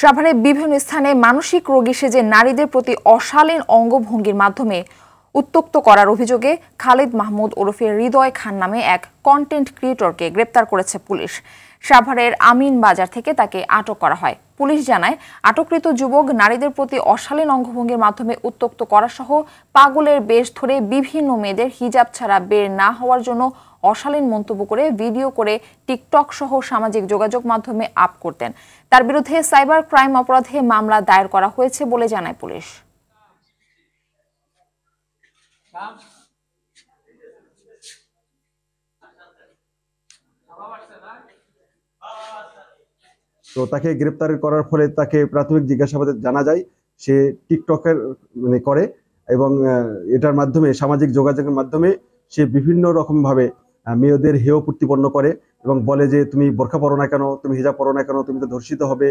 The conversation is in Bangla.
সাভারে বিভিন্ন স্থানে মানসিক রোগী সেজে নারীদের প্রতি অশালীন অঙ্গভঙ্গির মাধ্যমে উত্ত্যক্ত করার অভিযোগে খালিদ মাহমুদ ওরফে হৃদয় খান নামে এক কন্টেন্ট ক্রিয়েটরকে গ্রেপ্তার করেছে পুলিশ। সাভারের আমিন বাজার থেকে তাকে আটক করা হয়। পুলিশ জানায়, আটককৃত যুবক নারীদের প্রতি অশালীন অঙ্গভঙ্গির মাধ্যমে উত্ত্যক্ত করা সহ পাগলের বেশ ধরে বিভিন্ন মেয়েদের হিজাব ছাড়া বের না হওয়ার জন্য অশালীন মন্তব্য করে ভিডিও করে টিকটক সহ সামাজিক যোগাযোগ মাধ্যমে আপ করতেন। তার বিরুদ্ধে সাইবার ক্রাইম অপরাধে মামলা দায়ের করা হয়েছে বলে জানায় পুলিশ। তো তাকে গ্রেপ্তার করার ফলে তাকে প্রাথমিক জিজ্ঞাসাবাদে জানা যায় সে টিকটকের করে এবং এটার মাধ্যমে সামাজিক যোগাযোগের মাধ্যমে সে বিভিন্ন রকম ভাবে মেয়েদের হেয় প্রতিপন্ন করে এবং বলে যে তুমি বোরকা পরো না কেন, তুমি হিজাব পরো না কেন, তুমি তো ধর্ষিত হবে।